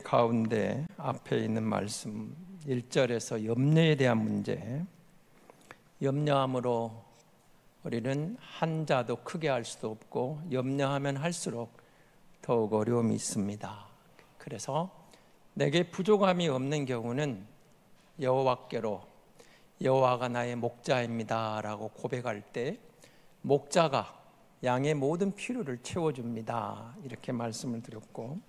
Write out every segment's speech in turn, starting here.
가운데 앞에 있는 말씀 1절에서 염려에 대한 문제, 염려함으로 우리는 한 자도 크게 할 수도 없고 염려하면 할수록 더욱 어려움이 있습니다. 그래서 내게 부족함이 없는 경우는 여호와께로 여호와가 나의 목자입니다 라고 고백할 때 목자가 양의 모든 필요를 채워줍니다 이렇게 말씀을 드렸고,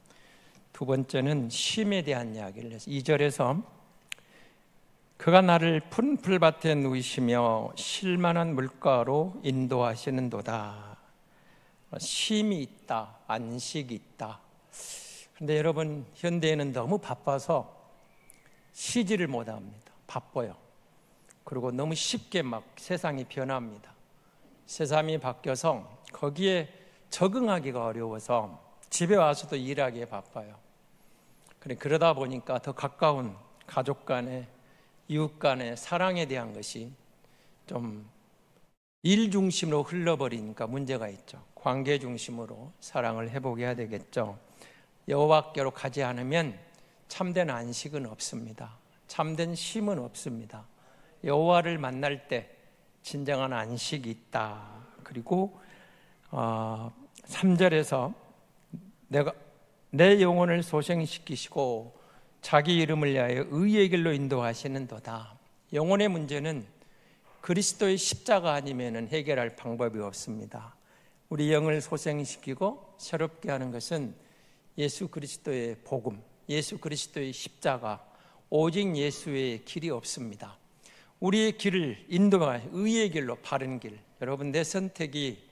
두 번째는 쉼에 대한 이야기를 해서 2절에서 그가 나를 푸른 풀밭에 누이시며 쉴만한 물가로 인도하시는도다. 쉼이 있다, 안식이 있다. 그런데 여러분, 현대에는 너무 바빠서 쉬지를 못합니다. 바빠요. 그리고 너무 쉽게 막 세상이 변합니다. 세상이 바뀌어서 거기에 적응하기가 어려워서 집에 와서도 일하기에 바빠요. 그러다 보니까 더 가까운 가족 간의, 이웃 간의 사랑에 대한 것이 좀 일 중심으로 흘러버리니까 문제가 있죠. 관계 중심으로 사랑을 회복해야 되겠죠. 여호와께로 가지 않으면 참된 안식은 없습니다. 참된 쉼은 없습니다. 여호와를 만날 때 진정한 안식이 있다. 그리고 3절에서 내 영혼을 소생시키시고 자기 이름을 위하여 의의 길로 인도하시는도다. 영혼의 문제는 그리스도의 십자가 아니면 해결할 방법이 없습니다. 우리 영을 소생시키고 새롭게 하는 것은 예수 그리스도의 복음, 예수 그리스도의 십자가, 오직 예수의 길이 없습니다. 우리의 길을 인도할 의의 길로, 바른 길. 여러분, 내 선택이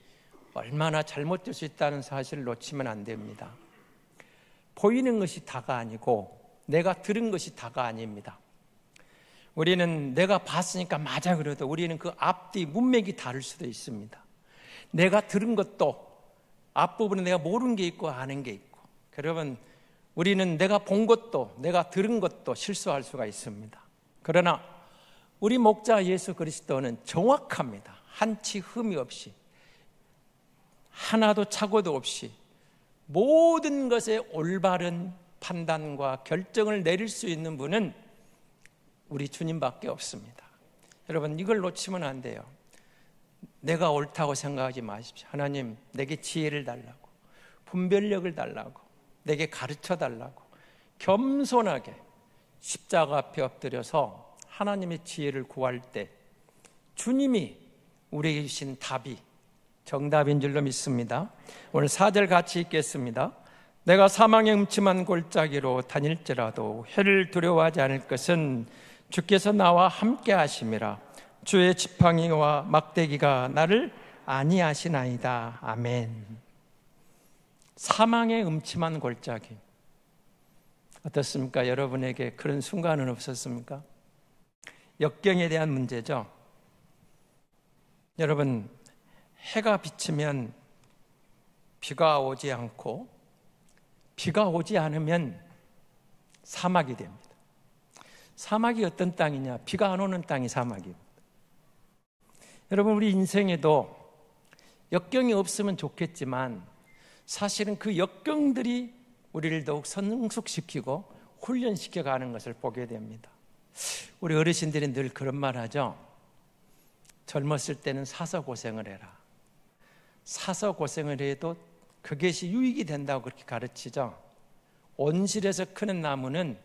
얼마나 잘못될 수 있다는 사실을 놓치면 안 됩니다. 보이는 것이 다가 아니고 내가 들은 것이 다가 아닙니다. 우리는 내가 봤으니까 맞아 그래도 우리는 그 앞뒤 문맥이 다를 수도 있습니다. 내가 들은 것도 앞부분에 내가 모르는 게 있고 아는 게 있고, 여러분, 우리는 내가 본 것도 내가 들은 것도 실수할 수가 있습니다. 그러나 우리 목자 예수 그리스도는 정확합니다. 한치 흠이 없이, 하나도 착오도 없이 모든 것에 올바른 판단과 결정을 내릴 수 있는 분은 우리 주님밖에 없습니다. 여러분, 이걸 놓치면 안 돼요. 내가 옳다고 생각하지 마십시오. 하나님, 내게 지혜를 달라고, 분별력을 달라고, 내게 가르쳐 달라고 겸손하게 십자가 앞에 엎드려서 하나님의 지혜를 구할 때 주님이 우리에게 주신 답이 정답인 줄로 믿습니다. 오늘 4절 같이 읽겠습니다. 내가 사망의 음침한 골짜기로 다닐지라도 해를 두려워하지 않을 것은 주께서 나와 함께 하심이라. 주의 지팡이와 막대기가 나를 안위하시나이다. 아멘. 사망의 음침한 골짜기, 어떻습니까? 여러분에게 그런 순간은 없었습니까? 역경에 대한 문제죠. 여러분, 해가 비치면 비가 오지 않고 비가 오지 않으면 사막이 됩니다. 사막이 어떤 땅이냐? 비가 안 오는 땅이 사막입니다. 여러분, 우리 인생에도 역경이 없으면 좋겠지만 사실은 그 역경들이 우리를 더욱 성숙시키고 훈련시켜가는 것을 보게 됩니다. 우리 어르신들이 늘 그런 말 하죠. 젊었을 때는 사서 고생을 해라. 사서 고생을 해도 그것이 유익이 된다고 그렇게 가르치죠. 온실에서 크는 나무는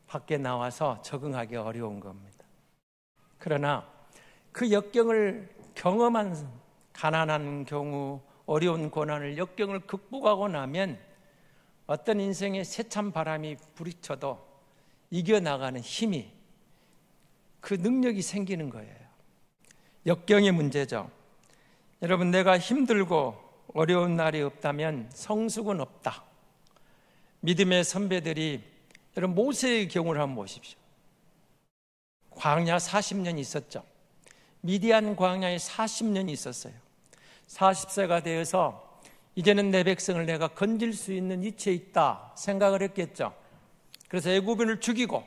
밖에 나와서 적응하기 어려운 겁니다. 그러나 그 역경을 경험한, 가난한 경우, 어려운 고난을, 역경을 극복하고 나면 어떤 인생의 세찬 바람이 부딪혀도 이겨나가는 힘이, 그 능력이 생기는 거예요. 역경의 문제죠. 여러분, 내가 힘들고 어려운 날이 없다면 성숙은 없다. 믿음의 선배들이, 여러분, 모세의 경우를 한번 보십시오. 광야 40년 있었죠. 미디안 광야에 40년이 있었어요. 40세가 되어서 이제는 내 백성을 내가 건질 수 있는 이치에 있다 생각을 했겠죠. 그래서 애굽인을 죽이고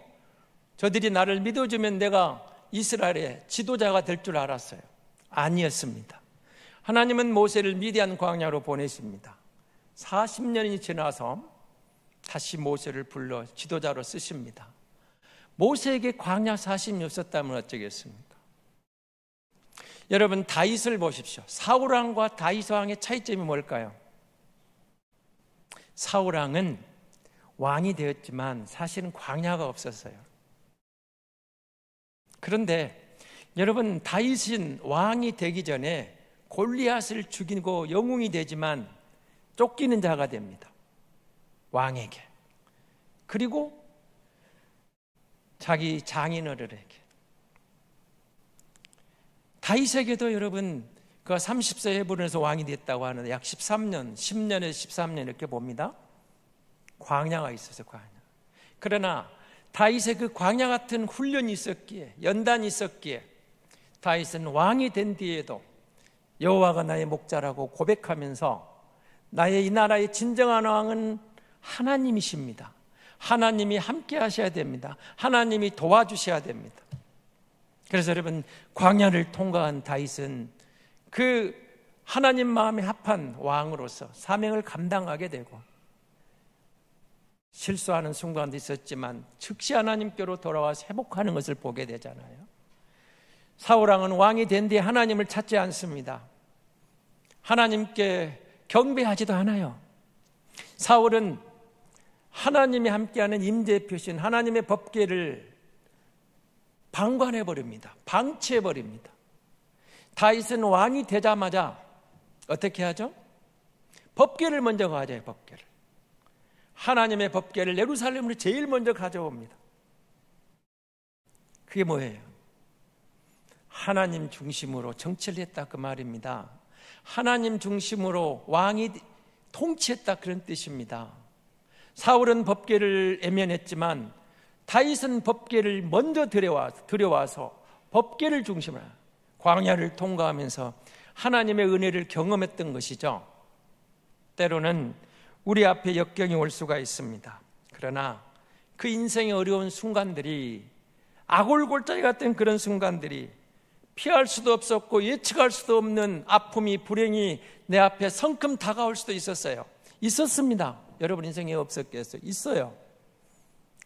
저들이 나를 믿어주면 내가 이스라엘의 지도자가 될 줄 알았어요. 아니었습니다. 하나님은 모세를 미디안 광야로 보내십니다. 40년이 지나서 다시 모세를 불러 지도자로 쓰십니다. 모세에게 광야 40년이 없었다면 어쩌겠습니까? 여러분, 다윗을 보십시오. 사울 왕과 다윗 왕의 차이점이 뭘까요? 사울 왕은 왕이 되었지만 사실은 광야가 없었어요. 그런데 여러분, 다윗은 왕이 되기 전에 골리앗을 죽이고 영웅이 되지만 쫓기는 자가 됩니다. 왕에게. 그리고 자기 장인어른에게. 다윗에게도 여러분, 그 30세 헤브론에서 왕이 됐다고 하는데 약 13년, 10년에서 13년 이렇게 봅니다. 광야가 있어서 광야. 그러나 다윗의 그 광야 같은 훈련이 있었기에, 연단이 있었기에 다윗은 왕이 된 뒤에도 여호와가 나의 목자라고 고백하면서 나의 이 나라의 진정한 왕은 하나님이십니다. 하나님이 함께 하셔야 됩니다. 하나님이 도와주셔야 됩니다. 그래서 여러분, 광야를 통과한 다윗은 그 하나님 마음에 합한 왕으로서 사명을 감당하게 되고, 실수하는 순간도 있었지만 즉시 하나님께로 돌아와서 회복하는 것을 보게 되잖아요. 사울왕은 왕이 된 뒤에 하나님을 찾지 않습니다. 하나님께 경배하지도 않아요. 사울은 하나님이 함께하는 임재의 표신, 하나님의 법궤를 방관해버립니다. 방치해버립니다. 다윗은 왕이 되자마자 어떻게 하죠? 법궤를 먼저 가져요. 법궤를. 하나님의 법궤를 예루살렘으로 제일 먼저 가져옵니다. 그게 뭐예요? 하나님 중심으로 정치를 했다, 그 말입니다. 하나님 중심으로 왕이 통치했다, 그런 뜻입니다. 사울은 법궤를 애면했지만 다윗은 법궤를 먼저 들여와서 법궤를 중심으로 광야를 통과하면서 하나님의 은혜를 경험했던 것이죠. 때로는 우리 앞에 역경이 올 수가 있습니다. 그러나 그 인생의 어려운 순간들이, 아골골짜기 같은 그런 순간들이, 피할 수도 없었고 예측할 수도 없는 아픔이, 불행이 내 앞에 성큼 다가올 수도 있었어요. 있었습니다. 여러분 인생에 없었겠어요? 있어요.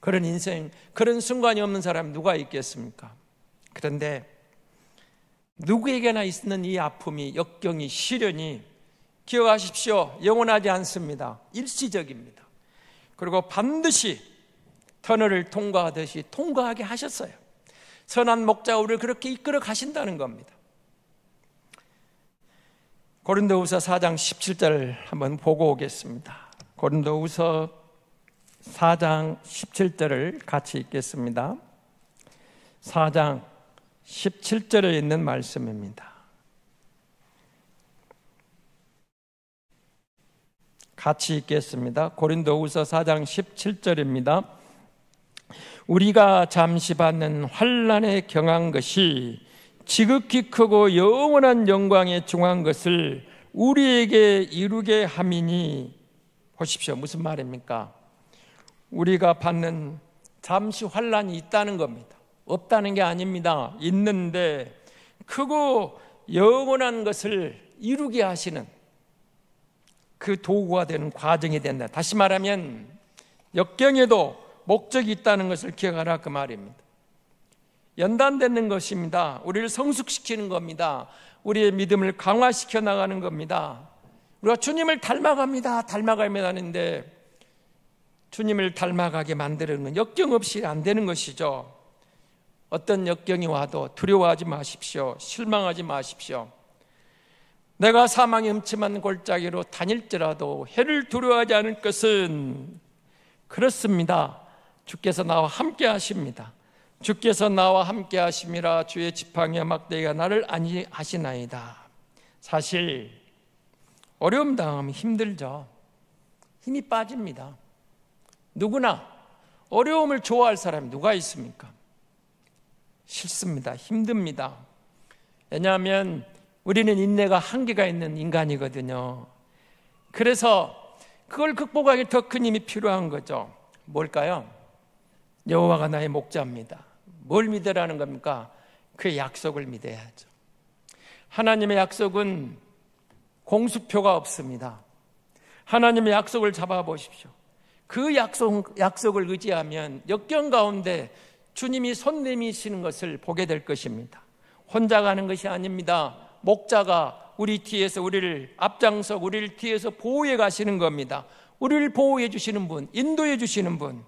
그런 인생, 그런 순간이 없는 사람이 누가 있겠습니까? 그런데 누구에게나 있는 이 아픔이, 역경이, 시련이, 기억하십시오, 영원하지 않습니다. 일시적입니다. 그리고 반드시 터널을 통과하듯이 통과하게 하셨어요. 선한 목자가 우리를 그렇게 이끌어 가신다는 겁니다. 고린도후서 4장 17절 한번 보고 오겠습니다. 고린도후서 4장 17절을 같이 읽겠습니다. 4장 17절에 있는 말씀입니다. 같이 읽겠습니다. 고린도후서 4장 17절입니다. 우리가 잠시 받는 환난에 경한 것이 지극히 크고 영원한 영광에 중한 것을 우리에게 이루게 함이니. 보십시오. 무슨 말입니까? 우리가 받는 잠시 환난이 있다는 겁니다. 없다는 게 아닙니다. 있는데 크고 영원한 것을 이루게 하시는 그 도구가 되는 과정이 된다. 다시 말하면 역경에도 목적이 있다는 것을 기억하라, 그 말입니다. 연단되는 것입니다. 우리를 성숙시키는 겁니다. 우리의 믿음을 강화시켜 나가는 겁니다. 우리가 주님을 닮아갑니다. 하는데 주님을 닮아가게 만드는 건 역경 없이 안 되는 것이죠. 어떤 역경이 와도 두려워하지 마십시오. 실망하지 마십시오. 내가 사망의 음침한 골짜기로 다닐지라도 해를 두려워하지 않을 것은, 그렇습니다. 주께서 나와 함께 하십니다. 주께서 나와 함께 하심이라 주의 지팡이와 막대기가 나를 안위하시나이다. 사실 어려움 당하면 힘들죠. 힘이 빠집니다. 누구나 어려움을 좋아할 사람이 누가 있습니까? 싫습니다. 힘듭니다. 왜냐하면 우리는 인내가 한계가 있는 인간이거든요. 그래서 그걸 극복하기 더 큰 힘이 필요한 거죠. 뭘까요? 여호와가 나의 목자입니다. 뭘 믿으라는 겁니까? 그의 약속을 믿어야죠. 하나님의 약속은 공수표가 없습니다. 하나님의 약속을 잡아보십시오. 그 약속을 의지하면 역경 가운데 주님이 손 내미시는 것을 보게 될 것입니다. 혼자 가는 것이 아닙니다. 목자가 우리 뒤에서 우리를 앞장서 우리를 뒤에서 보호해 가시는 겁니다. 우리를 보호해 주시는 분, 인도해 주시는 분,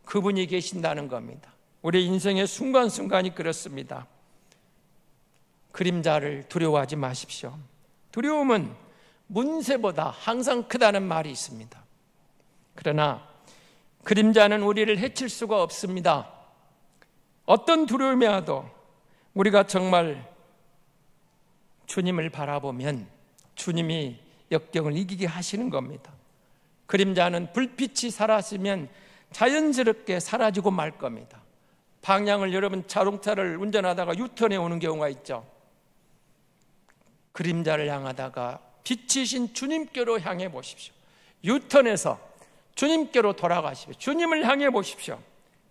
그분이 계신다는 겁니다. 우리 인생의 순간순간이 그렇습니다. 그림자를 두려워하지 마십시오. 두려움은 문새보다 항상 크다는 말이 있습니다. 그러나 그림자는 우리를 해칠 수가 없습니다. 어떤 두려움이 와도 우리가 정말 주님을 바라보면 주님이 역경을 이기게 하시는 겁니다. 그림자는 불빛이 사라지면 자연스럽게 사라지고 말 겁니다. 방향을 여러분 자동차를 운전하다가 유턴해 오는 경우가 있죠. 그림자를 향하다가 빛이신 주님께로 향해 보십시오. 유턴해서 주님께로 돌아가십시오. 주님을 향해 보십시오.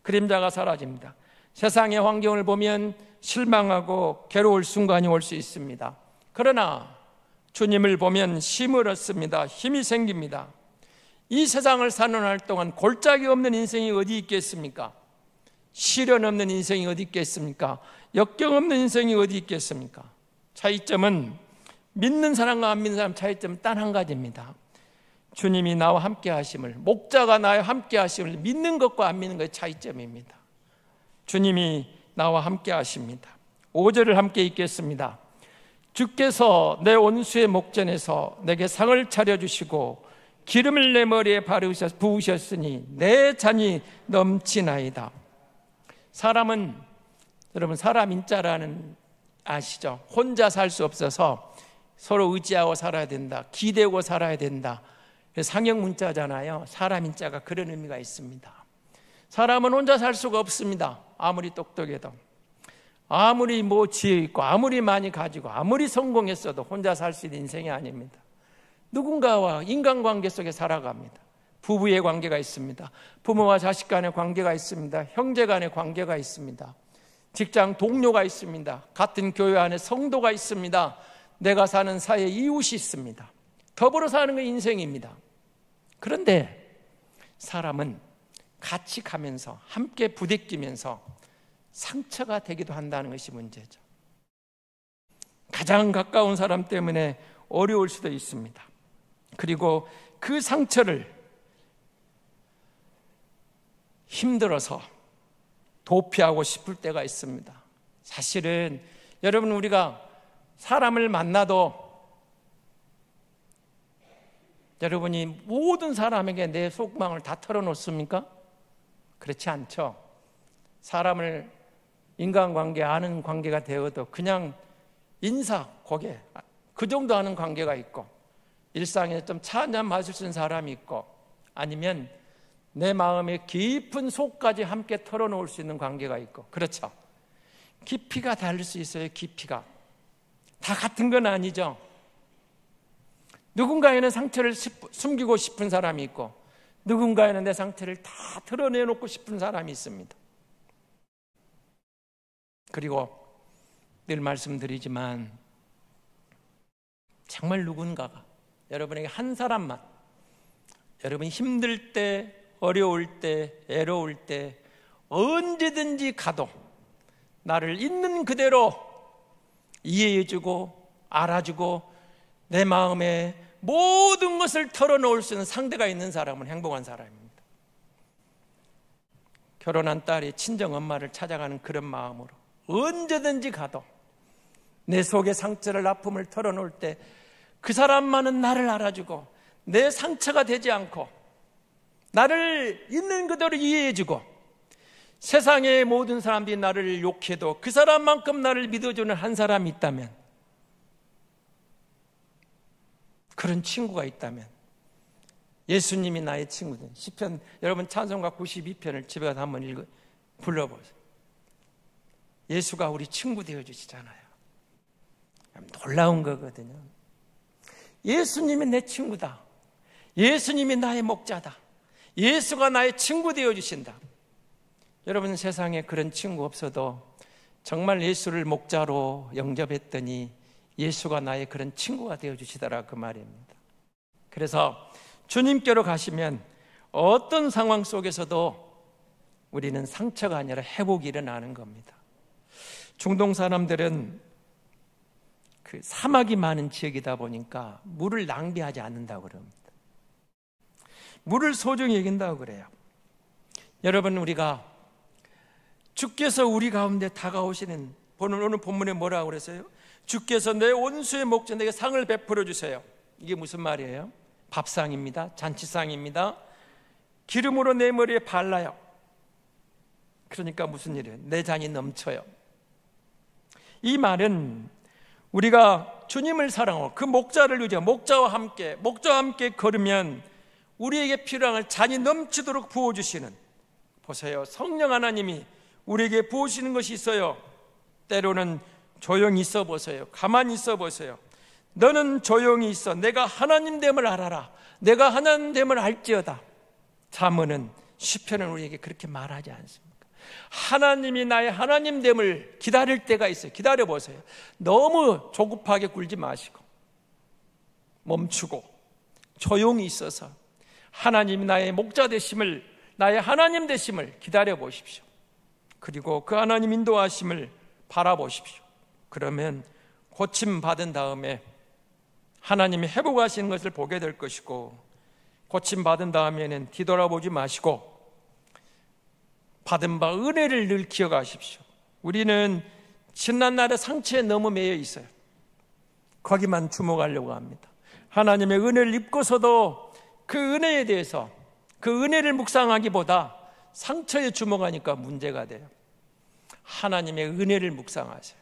그림자가 사라집니다. 세상의 환경을 보면 실망하고 괴로울 순간이 올 수 있습니다. 그러나 주님을 보면 힘을 얻습니다. 힘이 생깁니다. 이 세상을 사는 날 동안 골짜기 없는 인생이 어디 있겠습니까? 시련 없는 인생이 어디 있겠습니까? 역경 없는 인생이 어디 있겠습니까? 차이점은 믿는 사람과 안 믿는 사람 차이점은 단 한 가지입니다. 주님이 나와 함께 하심을, 목자가 나와 함께 하심을 믿는 것과 안 믿는 것의 차이점입니다. 주님이 나와 함께 하십니다. 5절을 함께 읽겠습니다. 주께서 내 온수의 목전에서 내게 상을 차려주시고 기름을 내 머리에 부으셨으니 내 잔이 넘치나이다. 사람은, 여러분, 사람 인자라는 아시죠? 혼자 살 수 없어서 서로 의지하고 살아야 된다, 기대고 살아야 된다. 상형 문자잖아요. 사람 인자가 그런 의미가 있습니다. 사람은 혼자 살 수가 없습니다. 아무리 똑똑해도, 아무리 지혜 있고, 아무리 많이 가지고, 아무리 성공했어도 혼자 살 수 있는 인생이 아닙니다. 누군가와 인간관계 속에 살아갑니다. 부부의 관계가 있습니다. 부모와 자식 간의 관계가 있습니다. 형제 간의 관계가 있습니다. 직장 동료가 있습니다. 같은 교회 안에 성도가 있습니다. 내가 사는 사회에 이웃이 있습니다. 더불어 사는 게 인생입니다. 그런데 사람은 같이 가면서 함께 부대끼면서 상처가 되기도 한다는 것이 문제죠. 가장 가까운 사람 때문에 어려울 수도 있습니다. 그리고 그 상처를 힘들어서 도피하고 싶을 때가 있습니다. 사실은 여러분, 우리가 사람을 만나도 여러분이 모든 사람에게 내 속마음을 다 털어놓습니까? 그렇지 않죠. 사람을 인간관계, 아는 관계가 되어도 그냥 인사, 고개, 그 정도 하는 관계가 있고, 일상에 좀 차 한잔 마실 수 있는 사람이 있고, 아니면 내 마음의 깊은 속까지 함께 털어놓을 수 있는 관계가 있고, 그렇죠. 깊이가 다를 수 있어요. 깊이가 다 같은 건 아니죠. 누군가에는 상처를 숨기고 싶은 사람이 있고, 누군가에는 내 상처를 다 드러내놓고 싶은 사람이 있습니다. 그리고 늘 말씀드리지만 정말 누군가가 여러분에게 한 사람만, 여러분이 힘들 때, 어려울 때, 애로울 때 언제든지 가도 나를 있는 그대로 이해해주고 알아주고 내 마음에 모든 것을 털어놓을 수 있는 상대가 있는 사람은 행복한 사람입니다. 결혼한 딸이 친정 엄마를 찾아가는 그런 마음으로 언제든지 가도 내 속의 상처를, 아픔을 털어놓을 때 그 사람만은 나를 알아주고 내 상처가 되지 않고 나를 있는 그대로 이해해주고, 세상의 모든 사람들이 나를 욕해도 그 사람만큼 나를 믿어주는 한 사람이 있다면, 그런 친구가 있다면 예수님이 나의 친구들. 시편, 여러분 찬송가 92편을 집에 가서 한번 불러보세요. 예수가 우리 친구 되어주시잖아요. 놀라운 거거든요. 예수님이 내 친구다. 예수님이 나의 목자다. 예수가 나의 친구 되어주신다. 여러분, 세상에 그런 친구 없어도 정말 예수를 목자로 영접했더니 예수가 나의 그런 친구가 되어주시더라, 그 말입니다. 그래서 주님께로 가시면 어떤 상황 속에서도 우리는 상처가 아니라 회복이 일어나는 겁니다. 중동 사람들은 그 사막이 많은 지역이다 보니까 물을 낭비하지 않는다고 그럽니다. 물을 소중히 여긴다고 그래요. 여러분, 우리가 주께서 우리 가운데 다가오시는, 오늘 본문에 뭐라고 그랬어요? 주께서 내 원수의 목전 내게 상을 베풀어 주세요. 이게 무슨 말이에요? 밥상입니다. 잔치상입니다. 기름으로 내 머리에 발라요. 그러니까 무슨 일이에요? 내 잔이 넘쳐요. 이 말은 우리가 주님을 사랑하고 그 목자를 의지하고 목자와 함께 걸으면 우리에게 필요한 잔이 넘치도록 부어주시는, 보세요, 성령 하나님이 우리에게 부으시는 것이 있어요. 때로는 조용히 있어 보세요. 가만히 있어 보세요. 너는 조용히 있어. 내가 하나님됨을 알아라. 내가 하나님됨을 알지어다. 잠언은, 시편은 우리에게 그렇게 말하지 않습니까? 하나님이 나의 하나님됨을 기다릴 때가 있어요. 기다려 보세요. 너무 조급하게 굴지 마시고 멈추고 조용히 있어서 하나님이 나의 목자 되심을, 나의 하나님 되심을 기다려 보십시오. 그리고 그 하나님 인도하심을 바라보십시오. 그러면 고침 받은 다음에 하나님이 회복하시는 것을 보게 될 것이고, 고침 받은 다음에는 뒤돌아보지 마시고 받은 바 은혜를 늘 기억하십시오. 우리는 지난날의 상처에 너무 매여 있어요. 거기만 주목하려고 합니다. 하나님의 은혜를 입고서도 그 은혜에 대해서, 그 은혜를 묵상하기보다 상처에 주목하니까 문제가 돼요. 하나님의 은혜를 묵상하세요.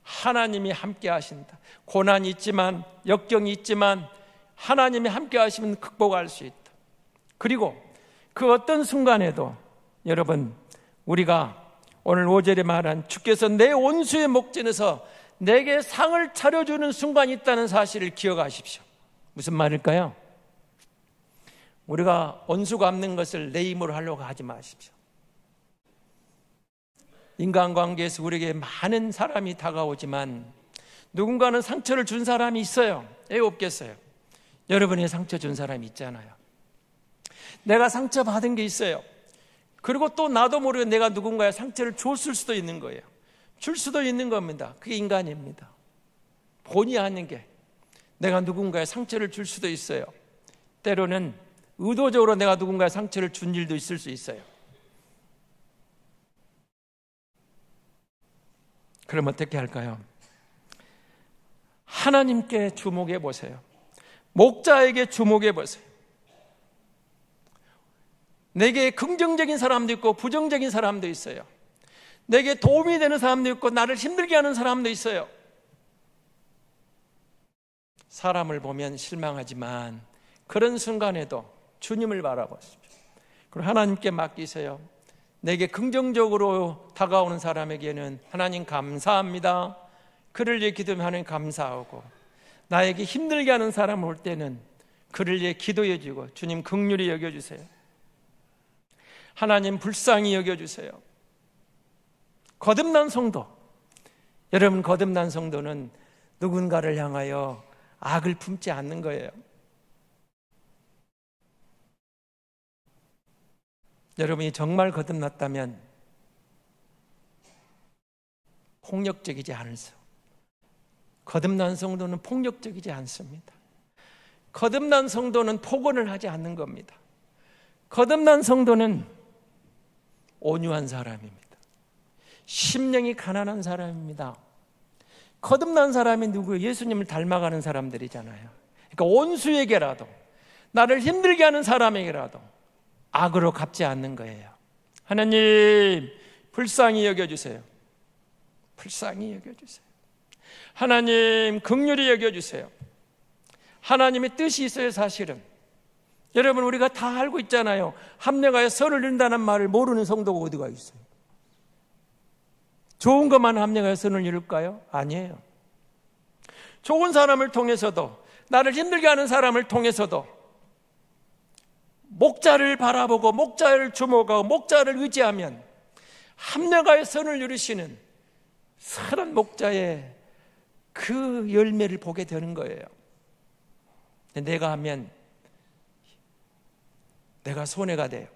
하나님이 함께 하신다. 고난이 있지만, 역경이 있지만 하나님이 함께 하시면 극복할 수 있다. 그리고 그 어떤 순간에도 여러분, 우리가 오늘 5절에 말한 주께서 내 원수의 목전에서 내게 상을 차려주는 순간이 있다는 사실을 기억하십시오. 무슨 말일까요? 우리가 원수 갚는 것을 내 힘으로 하려고 하지 마십시오. 인간관계에서 우리에게 많은 사람이 다가오지만 누군가는 상처를 준 사람이 있어요. 왜 없겠어요? 여러분이 상처 준 사람이 있잖아요. 내가 상처받은 게 있어요. 그리고 또 나도 모르게 내가 누군가의 상처를 줬을 수도 있는 거예요. 줄 수도 있는 겁니다. 그게 인간입니다. 본의 아니게 내가 누군가의 상처를 줄 수도 있어요. 때로는 의도적으로 내가 누군가의 상처를 준 일도 있을 수 있어요. 그럼 어떻게 할까요? 하나님께 주목해 보세요. 목자에게 주목해 보세요. 내게 긍정적인 사람도 있고 부정적인 사람도 있어요. 내게 도움이 되는 사람도 있고 나를 힘들게 하는 사람도 있어요. 사람을 보면 실망하지만 그런 순간에도 주님을 바라보십시오. 그리고 하나님께 맡기세요. 내게 긍정적으로 다가오는 사람에게는 하나님 감사합니다. 그를 위해 기도하면 하나님 감사하고, 나에게 힘들게 하는 사람 올 때는 그를 위해 기도해 주고 주님 긍휼히 여겨주세요. 하나님 불쌍히 여겨주세요. 거듭난 성도, 여러분, 거듭난 성도는 누군가를 향하여 악을 품지 않는 거예요. 여러분이 정말 거듭났다면 폭력적이지 않으세요. 거듭난 성도는 폭력적이지 않습니다. 거듭난 성도는 폭언을 하지 않는 겁니다. 거듭난 성도는 온유한 사람입니다. 심령이 가난한 사람입니다. 거듭난 사람이 누구예요? 예수님을 닮아가는 사람들이잖아요. 그러니까 원수에게라도, 나를 힘들게 하는 사람에게라도 악으로 갚지 않는 거예요. 하나님 불쌍히 여겨주세요. 불쌍히 여겨주세요. 하나님 긍휼히 여겨주세요. 하나님의 뜻이 있어요. 사실은 여러분, 우리가 다 알고 있잖아요. 합력하여 선을 이룬다는 말을 모르는 성도가 어디가 있어요? 좋은 것만 합력하여 선을 이룰까요? 아니에요. 좋은 사람을 통해서도, 나를 힘들게 하는 사람을 통해서도 목자를 바라보고 목자를 주목하고 목자를 의지하면 합력하여 선을 이루시는 선한 목자의 그 열매를 보게 되는 거예요. 내가 하면 내가 손해가 돼요.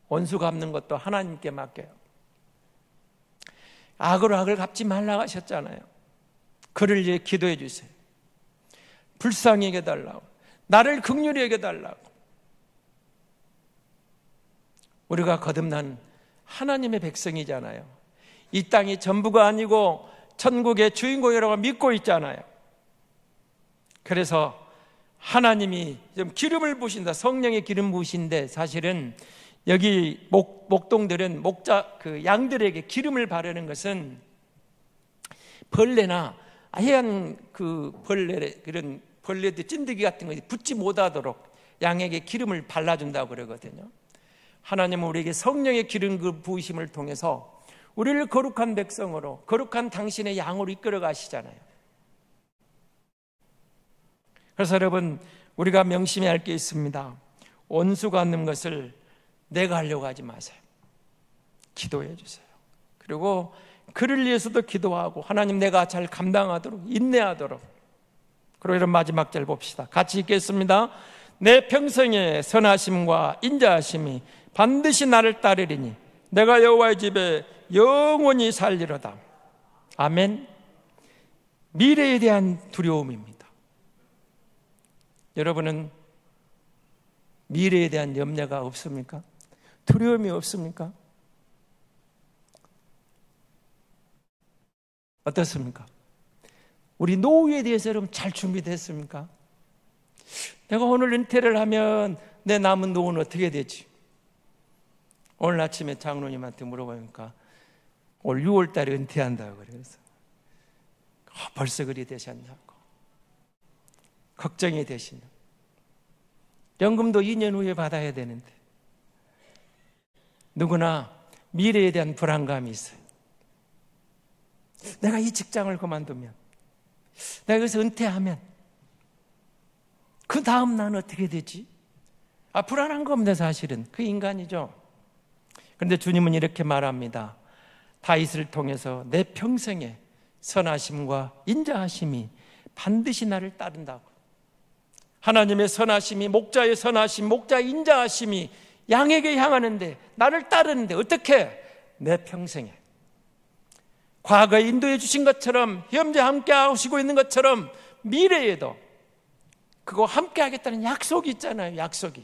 원수 갚는 것도 하나님께 맡겨요. 악으로 악을 갚지 말라고 하셨잖아요. 그를 위해 기도해 주세요. 불쌍히 여겨달라고, 나를 긍휼히 여겨달라고. 우리가 거듭난 하나님의 백성이잖아요. 이 땅이 전부가 아니고 천국의 주인공이라고 믿고 있잖아요. 그래서 하나님이 좀 기름을 부으신다, 성령의 기름 부으신데, 사실은 여기 목동들은 양들에게 기름을 바르는 것은 벌레나 해안 그런 벌레들 찐득이 같은 거 붙지 못하도록 양에게 기름을 발라준다고 그러거든요. 하나님은 우리에게 성령의 기름 부으심을 통해서 우리를 거룩한 백성으로, 거룩한 당신의 양으로 이끌어 가시잖아요. 그래서 여러분, 우리가 명심해야 할 게 있습니다. 원수 갚는 것을 내가 하려고 하지 마세요. 기도해 주세요. 그리고 그를 위해서도 기도하고, 하나님 내가 잘 감당하도록, 인내하도록. 그리고 이런 마지막 절 봅시다. 같이 읽겠습니다. 내 평생의 선하심과 인자하심이 반드시 나를 따르리니 내가 여호와의 집에 영원히 살리로다. 아멘. 미래에 대한 두려움입니다. 여러분은 미래에 대한 염려가 없습니까? 두려움이 없습니까? 어떻습니까? 우리 노후에 대해서 여러분 잘 준비됐습니까? 내가 오늘 은퇴를 하면 내 남은 노후는 어떻게 되지? 오늘 아침에 장로님한테 물어보니까 올 6월 달에 은퇴한다고 그래서 벌써 그리 되셨냐고 걱정이 되시냐. 연금도 2년 후에 받아야 되는데 누구나 미래에 대한 불안감이 있어요. 내가 이 직장을 그만두면, 내가 여기서 은퇴하면 그 다음 난 어떻게 되지? 불안한 겁니다. 사실은 그 인간이죠. 그런데 주님은 이렇게 말합니다. 다윗을 통해서 내 평생에 선하심과 인자하심이 반드시 나를 따른다고. 하나님의 선하심이, 목자의 선하심, 목자의 인자하심이 양에게 향하는데, 나를 따르는데 어떻게? 내 평생에. 과거에 인도해 주신 것처럼, 현재 함께 하시고 있는 것처럼 미래에도 그거 함께 하겠다는 약속이 있잖아요. 약속이.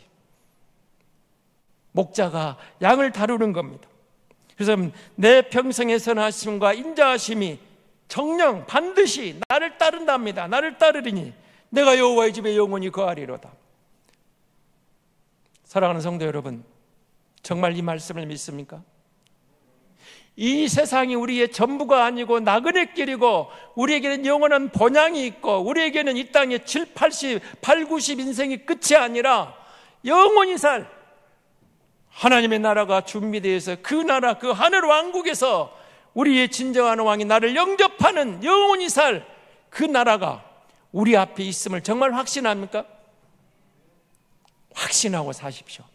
목자가 양을 다루는 겁니다. 그래서 내 평생의 선하심과 인자하심이 정녕 반드시 나를 따른답니다. 나를 따르리니 내가 여호와의 집에 영원히 거하리로다. 사랑하는 성도 여러분, 정말 이 말씀을 믿습니까? 이 세상이 우리의 전부가 아니고 나그네 길이고, 우리에게는 영원한 본향이 있고, 우리에게는 이 땅의 7, 80, 8, 90 인생이 끝이 아니라 영원히 살 하나님의 나라가 준비되어 있어, 그 나라, 그 하늘 왕국에서 우리의 진정한 왕이 나를 영접하는 영원히 살 그 나라가 우리 앞에 있음을 정말 확신합니까? 확신하고 사십시오.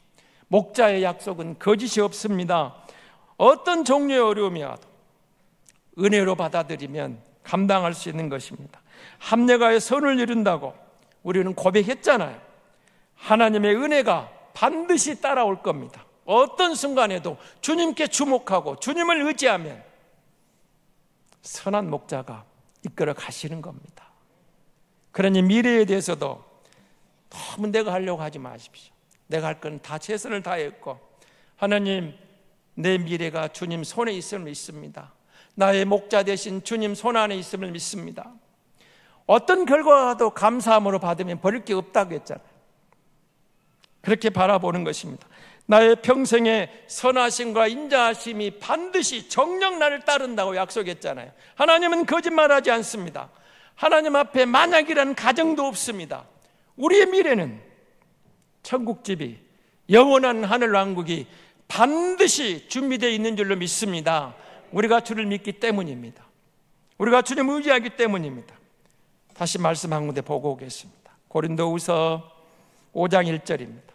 목자의 약속은 거짓이 없습니다. 어떤 종류의 어려움이 와도 은혜로 받아들이면 감당할 수 있는 것입니다. 합력하여 선을 이룬다고 우리는 고백했잖아요. 하나님의 은혜가 반드시 따라올 겁니다. 어떤 순간에도 주님께 주목하고 주님을 의지하면 선한 목자가 이끌어 가시는 겁니다. 그러니 미래에 대해서도 너무 내가 하려고 하지 마십시오. 내가 할 건 다 최선을 다했고, 하나님 내 미래가 주님 손에 있음을 믿습니다. 나의 목자 되신 주님 손 안에 있음을 믿습니다. 어떤 결과도 감사함으로 받으면 버릴 게 없다고 했잖아요. 그렇게 바라보는 것입니다. 나의 평생의 선하심과 인자하심이 반드시 정녕 나를 따른다고 약속했잖아요. 하나님은 거짓말하지 않습니다. 하나님 앞에 만약이라는 가정도 없습니다. 우리의 미래는 천국집이, 영원한 하늘왕국이 반드시 준비되어 있는 줄로 믿습니다. 우리가 주를 믿기 때문입니다. 우리가 주님을 의지하기 때문입니다. 다시 말씀 한 군데 보고 오겠습니다. 고린도후서 5장 1절입니다.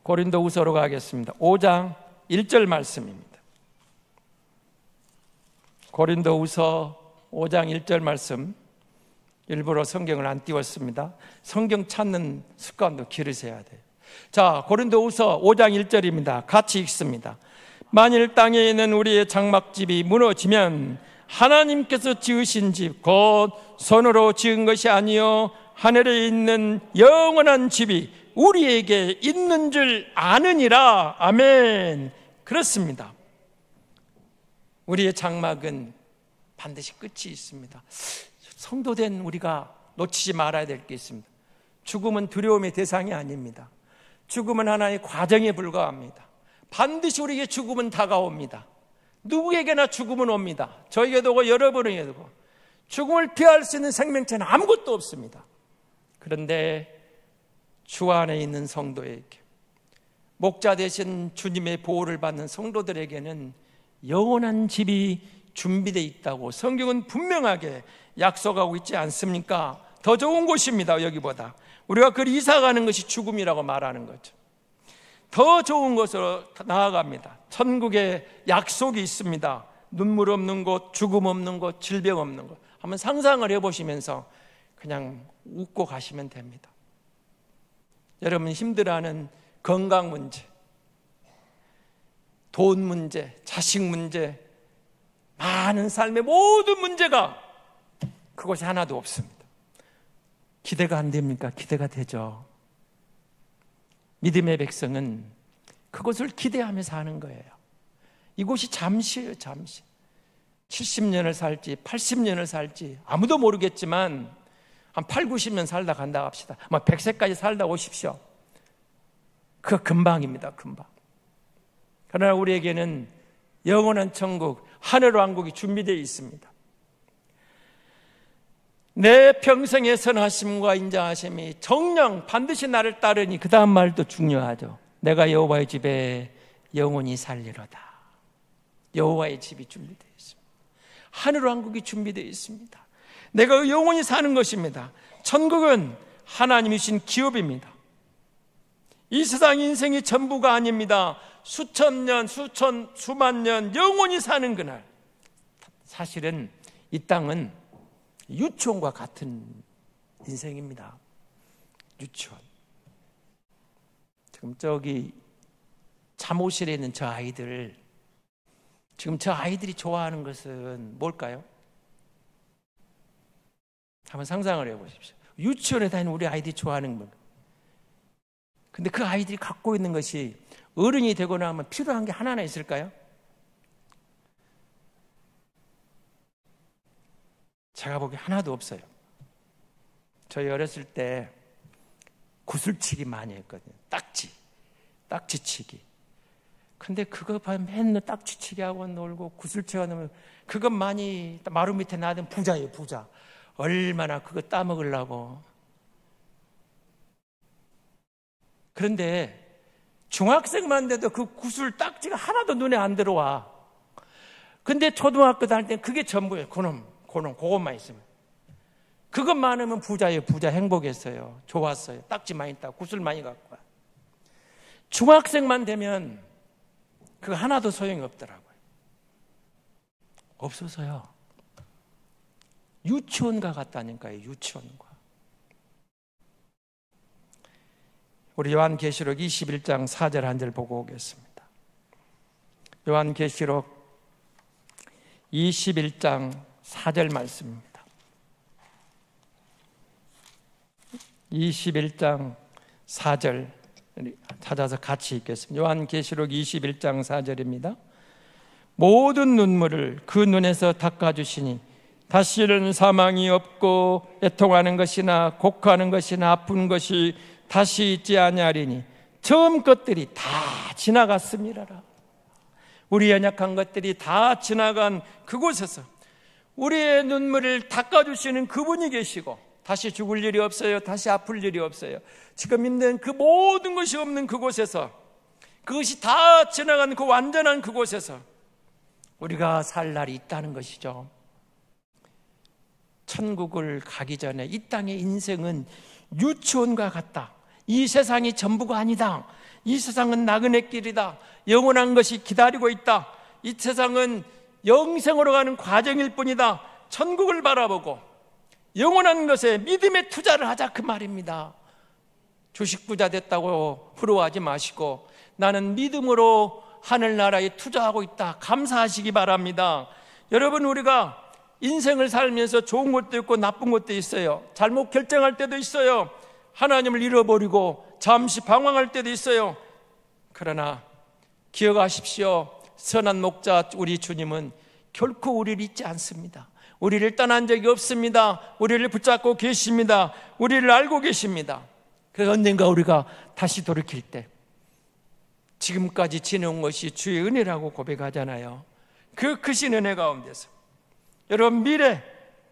고린도후서로 가겠습니다. 5장 1절 말씀입니다. 고린도후서 5장 1절 말씀 일부러 성경을 안 띄웠습니다. 성경 찾는 습관도 기르셔야 돼요. 자, 고린도후서 5장 1절입니다. 같이 읽습니다. 만일 땅에 있는 우리의 장막집이 무너지면 하나님께서 지으신 집 곧 손으로 지은 것이 아니요 하늘에 있는 영원한 집이 우리에게 있는 줄 아느니라. 아멘. 그렇습니다. 우리의 장막은 반드시 끝이 있습니다. 성도된 우리가 놓치지 말아야 될 게 있습니다. 죽음은 두려움의 대상이 아닙니다. 죽음은 하나의 과정에 불과합니다. 반드시 우리에게 죽음은 다가옵니다. 누구에게나 죽음은 옵니다. 저에게도 오고 여러분에게도 오고. 죽음을 피할 수 있는 생명체는 아무것도 없습니다. 그런데 주 안에 있는 성도에게, 목자 되신 주님의 보호를 받는 성도들에게는 영원한 집이 준비되어 있다고 성경은 분명하게 약속하고 있지 않습니까? 더 좋은 곳입니다. 여기보다 우리가 그 이사 가는 것이 죽음이라고 말하는 거죠. 더 좋은 곳으로 나아갑니다. 천국에 약속이 있습니다. 눈물 없는 곳, 죽음 없는 곳, 질병 없는 곳. 한번 상상을 해보시면서 그냥 웃고 가시면 됩니다. 여러분 힘들어하는 건강 문제, 돈 문제, 자식 문제, 많은 삶의 모든 문제가 그곳이 하나도 없습니다. 기대가 안 됩니까? 기대가 되죠. 믿음의 백성은 그것을 기대하며 사는 거예요. 이곳이 잠시예요, 잠시. 70년을 살지 80년을 살지 아무도 모르겠지만 한 8, 90년 살다 간다 합시다. 100세까지 살다 오십시오. 그거 금방입니다, 금방. 그러나 우리에게는 영원한 천국, 하늘왕국이 준비되어 있습니다. 내 평생의 선하심과 인자하심이 정녕 반드시 나를 따르니 그 다음 말도 중요하죠. 내가 여호와의 집에 영원히 살리로다. 여호와의 집이 준비되어 있습니다. 하늘왕국이 준비되어 있습니다. 내가 영원히 사는 것입니다. 천국은 하나님이 주신 기업입니다. 이 세상 인생이 전부가 아닙니다. 수천 년, 수만 년 영원히 사는 그날. 사실은 이 땅은 유치원과 같은 인생입니다. 유치원. 지금 저기 잠옷실에 있는 저 아이들, 지금 저 아이들이 좋아하는 것은 뭘까요? 한번 상상을 해보십시오. 유치원에 다니는 우리 아이들이 좋아하는 것. 근데 그 아이들이 갖고 있는 것이 어른이 되고 나면 필요한 게 하나나 있을까요? 제가 보기에 하나도 없어요. 저희 어렸을 때 구슬치기 많이 했거든요. 딱지치기. 근데 그거 맨날 딱지치기 하고 놀고 구슬치기 하면 그것 많이 마루 밑에 놔둔 부자예요, 부자. 얼마나 그거 따먹으려고. 그런데 중학생만 돼도 그 구슬 딱지가 하나도 눈에 안 들어와. 근데 초등학교 다닐 때 그게 전부예요. 그것만 있으면. 그것 많으면 부자예요. 부자. 행복했어요. 좋았어요. 딱지 많이 있다. 구슬 많이 갖고 와. 중학생만 되면 그거 하나도 소용이 없더라고요. 없어서요. 유치원과 같다니까요. 유치원과. 우리 요한계시록 21장 4절 한 절 보고 오겠습니다. 요한계시록 21장 4절 말씀입니다. 21장 4절 찾아서 같이 읽겠습니다. 요한계시록 21장 4절입니다. 모든 눈물을 그 눈에서 닦아주시니 다시는 사망이 없고 애통하는 것이나 곡하는 것이나 아픈 것이 다시 있지 아니하리니 처음 것들이 다 지나갔음이라라. 우리 연약한 것들이 다 지나간 그곳에서 우리의 눈물을 닦아주시는 그분이 계시고 다시 죽을 일이 없어요. 다시 아플 일이 없어요. 지금 있는 그 모든 것이 없는 그곳에서, 그것이 다 지나간 그 완전한 그곳에서 우리가 살 날이 있다는 것이죠. 천국을 가기 전에 이 땅의 인생은 유치원과 같다. 이 세상이 전부가 아니다. 이 세상은 나그네 길이다. 영원한 것이 기다리고 있다. 이 세상은 영생으로 가는 과정일 뿐이다. 천국을 바라보고 영원한 것에 믿음의 투자를 하자, 그 말입니다. 주식 부자 됐다고 부러워하지 마시고 나는 믿음으로 하늘나라에 투자하고 있다, 감사하시기 바랍니다. 여러분, 우리가 인생을 살면서 좋은 것도 있고 나쁜 것도 있어요. 잘못 결정할 때도 있어요. 하나님을 잃어버리고 잠시 방황할 때도 있어요. 그러나 기억하십시오. 선한 목자 우리 주님은 결코 우리를 잊지 않습니다. 우리를 떠난 적이 없습니다. 우리를 붙잡고 계십니다. 우리를 알고 계십니다. 그래서 언젠가 우리가 다시 돌이킬 때 지금까지 지내온 것이 주의 은혜라고 고백하잖아요. 그 크신 은혜 가운데서 여러분, 미래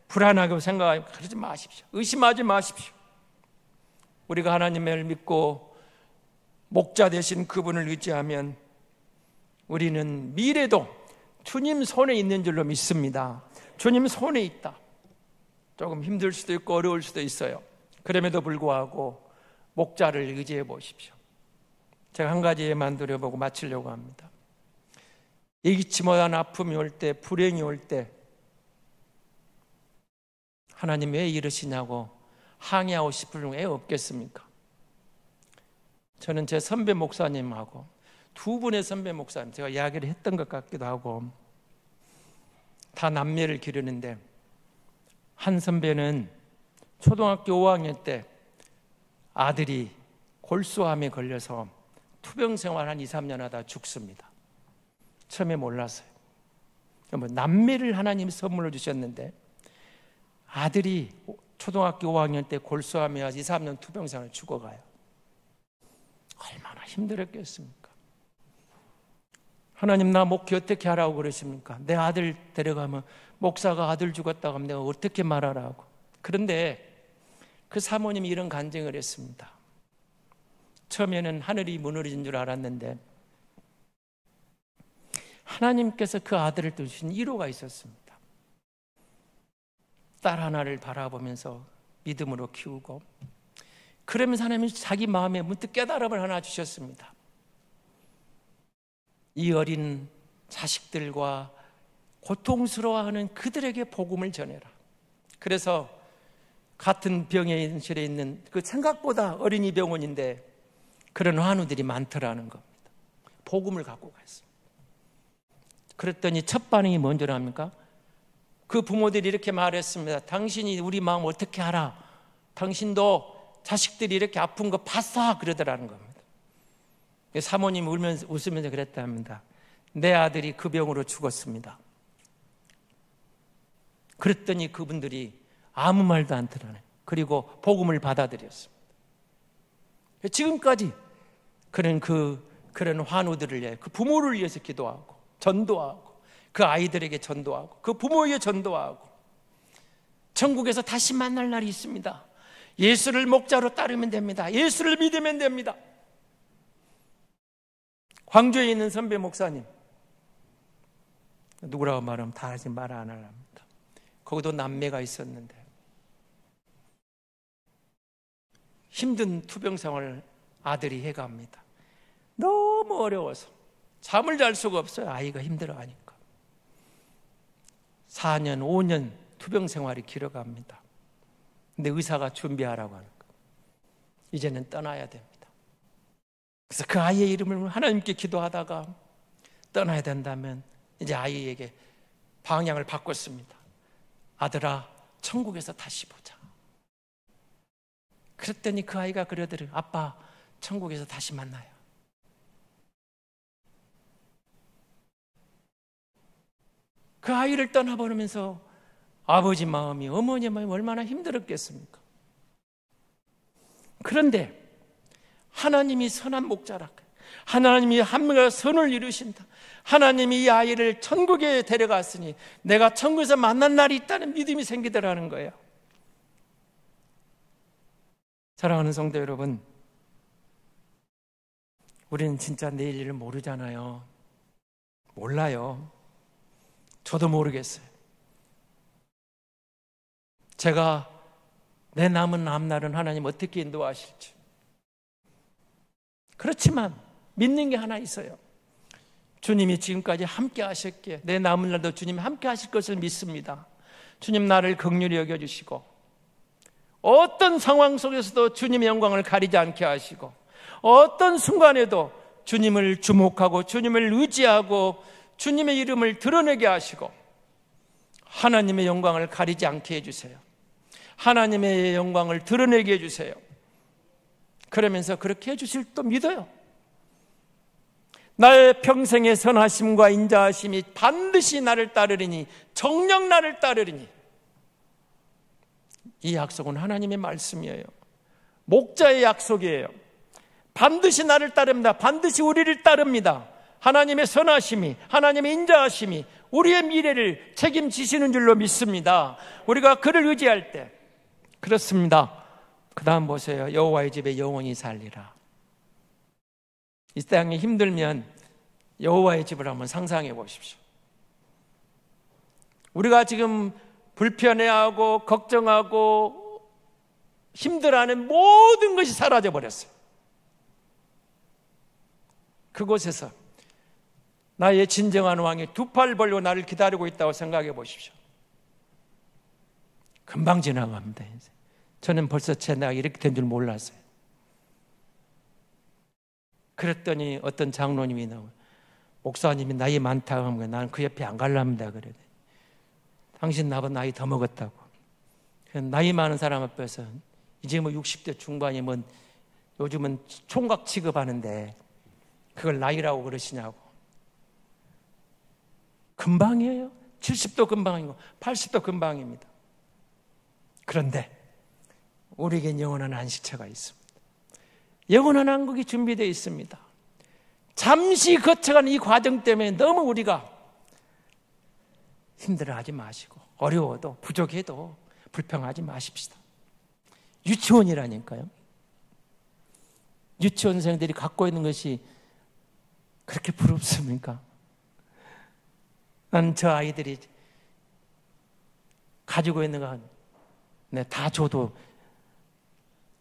불안하게 생각하지 마십시오. 의심하지 마십시오. 우리가 하나님을 믿고 목자 되신 그분을 의지하면 우리는 미래도 주님 손에 있는 줄로 믿습니다. 주님 손에 있다. 조금 힘들 수도 있고 어려울 수도 있어요. 그럼에도 불구하고 목자를 의지해 보십시오. 제가 한 가지 예만 드려보고 마치려고 합니다. 예기치 못한 아픔이 올 때, 불행이 올 때 하나님 왜 이러시냐고 항의하고 싶을 애 없겠습니까? 저는 제 선배 목사님하고 두 분의 선배 목사님, 제가 이야기를 했던 것 같기도 하고, 다 남매를 기르는데 한 선배는 초등학교 5학년 때 아들이 골수암에 걸려서 투병 생활 한 2, 3년 하다 죽습니다. 처음에 몰랐어요. 남매를 하나님이 선물로 주셨는데 아들이 초등학교 5학년 때 골수암에 와서 2, 3년 투병 생활 죽어가요. 얼마나 힘들었겠습니까? 하나님, 나 목회 어떻게 하라고 그러십니까? 내 아들 데려가면 목사가 아들 죽었다고 하면 내가 어떻게 말하라고. 그런데 그 사모님이 이런 간증을 했습니다. 처음에는 하늘이 무너진 줄 알았는데 하나님께서 그 아들을 주신 위로가 있었습니다. 딸 하나를 바라보면서 믿음으로 키우고, 그러면서 하나님이 자기 마음에 문득 깨달음을 하나 주셨습니다. 이 어린 자식들과 고통스러워하는 그들에게 복음을 전해라. 그래서 같은 병실에 있는 그 생각보다 어린이 병원인데 그런 환우들이 많더라는 겁니다. 복음을 갖고 갔습니다. 그랬더니 첫 반응이 뭔 줄 압니까? 그 부모들이 이렇게 말했습니다. 당신이 우리 마음 어떻게 알아? 당신도 자식들이 이렇게 아픈 거 봤어? 그러더라는 겁니다. 사모님이 웃으면서 그랬답니다. 내 아들이 그 병으로 죽었습니다. 그랬더니 그분들이 아무 말도 않더라네. 그리고 복음을 받아들였습니다. 지금까지 그런 환우들을 위해, 그 부모를 위해서 기도하고 전도하고, 그 아이들에게 전도하고, 그 부모에게 전도하고, 천국에서 다시 만날 날이 있습니다. 예수를 목자로 따르면 됩니다. 예수를 믿으면 됩니다. 광주에 있는 선배 목사님, 누구라고 말하면 다 하지 말 안 하랍니다. 거기도 남매가 있었는데 힘든 투병 생활을 아들이 해갑니다. 너무 어려워서 잠을 잘 수가 없어요. 아이가 힘들어하니까. 4년, 5년 투병 생활이 길어갑니다. 근데 의사가 준비하라고 하는 거예요. 이제는 떠나야 됩니다. 그래서 그 아이의 이름을 하나님께 기도하다가 떠나야 된다면 이제 아이에게 방향을 바꿨습니다. 아들아, 천국에서 다시 보자. 그랬더니 그 아이가 그러더래요. 아빠, 천국에서 다시 만나요. 그 아이를 떠나보내면서 아버지 마음이, 어머니 마음이 얼마나 힘들었겠습니까? 그런데 하나님이 선한 목자라, 하나님이 한 명의 선을 이루신다, 하나님이 이 아이를 천국에 데려갔으니 내가 천국에서 만난 날이 있다는 믿음이 생기더라는 거예요. 사랑하는 성도 여러분, 우리는 진짜 내일 일을 모르잖아요. 몰라요. 저도 모르겠어요. 제가 내 남은 앞날은 하나님 어떻게 인도하실지. 그렇지만 믿는 게 하나 있어요. 주님이 지금까지 함께 하셨기에 내 남은 날도 주님이 함께 하실 것을 믿습니다. 주님 나를 긍휼히 여겨주시고 어떤 상황 속에서도 주님의 영광을 가리지 않게 하시고, 어떤 순간에도 주님을 주목하고 주님을 의지하고 주님의 이름을 드러내게 하시고 하나님의 영광을 가리지 않게 해주세요. 하나님의 영광을 드러내게 해주세요. 그러면서 그렇게 해주실 또 믿어요. 나의 평생의 선하심과 인자하심이 반드시 나를 따르리니, 정녕 나를 따르리니. 이 약속은 하나님의 말씀이에요. 목자의 약속이에요. 반드시 나를 따릅니다. 반드시 우리를 따릅니다. 하나님의 선하심이, 하나님의 인자하심이 우리의 미래를 책임지시는 줄로 믿습니다. 우리가 그를 의지할 때. 그렇습니다. 그 다음 보세요. 여호와의 집에 영원히 살리라. 이 땅이 힘들면 여호와의 집을 한번 상상해 보십시오. 우리가 지금 불편해하고 걱정하고 힘들어하는 모든 것이 사라져 버렸어요. 그곳에서 나의 진정한 왕이 두 팔 벌리고 나를 기다리고 있다고 생각해 보십시오. 금방 지나갑니다. 저는 벌써 제 나이가 이렇게 된 줄 몰랐어요. 그랬더니 어떤 장로님이 나오고, 목사님이 나이 많다고 하는 거예요. 나는 그 옆에 안 갈랍니다. 그래. 당신 나보다 나이 더 먹었다고. 나이 많은 사람 앞에서 이제 뭐 60대 중반이면 요즘은 총각 취급하는데 그걸 나이라고 그러시냐고. 금방이에요. 70도 금방이고 80도 금방입니다. 그런데 우리에겐 영원한 안식처가 있습니다. 영원한 왕국이 준비되어 있습니다. 잠시 거쳐가는 이 과정 때문에 너무 우리가 힘들어하지 마시고, 어려워도 부족해도 불평하지 마십시다. 유치원이라니까요. 유치원생들이 갖고 있는 것이 그렇게 부럽습니까? 난 저 아이들이 가지고 있는 거 다 줘도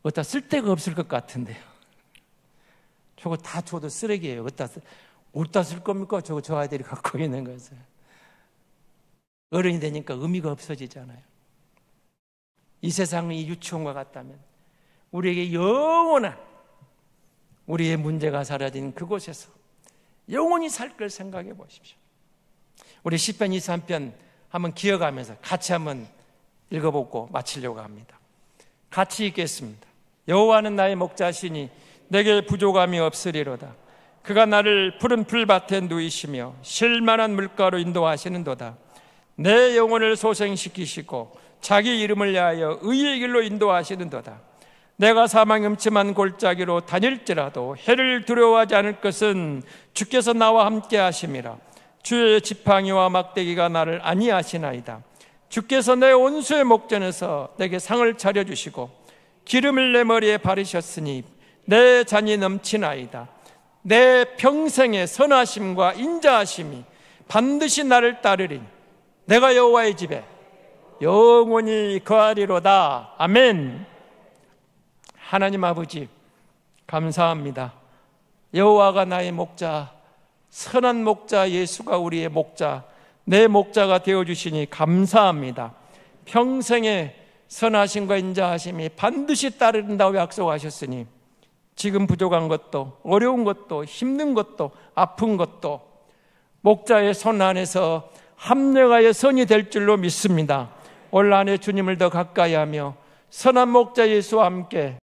어디다 쓸 데가 없을 것 같은데요. 저거 다 줘도 쓰레기예요. 어디다 쓸 겁니까? 저 아이들이 갖고 있는 것을. 어른이 되니까 의미가 없어지잖아요. 이 세상이 유치원과 같다면 우리에게 영원한 우리의 문제가 사라진 그곳에서 영원히 살 걸 생각해 보십시오. 우리 시편 23편 한번 기억하면서 같이 한번 읽어보고 마치려고 합니다. 같이 읽겠습니다. 여호와는 나의 목자시니 내게 부족함이 없으리로다. 그가 나를 푸른 풀밭에 누이시며 쉴만한 물가로 인도하시는도다. 내 영혼을 소생시키시고 자기 이름을 위하여 의의 길로 인도하시는도다. 내가 사망의 음침한 골짜기로 다닐지라도 해를 두려워하지 않을 것은 주께서 나와 함께 하심이라. 주의 지팡이와 막대기가 나를 안위하시나이다. 주께서 내 온수의 목전에서 내게 상을 차려주시고 기름을 내 머리에 바르셨으니 내 잔이 넘치나이다. 내 평생의 선하심과 인자하심이 반드시 나를 따르리니 내가 여호와의 집에 영원히 거하리로다. 아멘. 하나님 아버지 감사합니다. 여호와가 나의 목자, 선한 목자 예수가 우리의 목자, 내 목자가 되어주시니 감사합니다. 평생의 선하심과 인자하심이 반드시 따른다고 약속하셨으니 지금 부족한 것도 어려운 것도 힘든 것도 아픈 것도 목자의 손 안에서 합력하여 선이 될 줄로 믿습니다. 올 한 해 주님을 더 가까이 하며 선한 목자 예수와 함께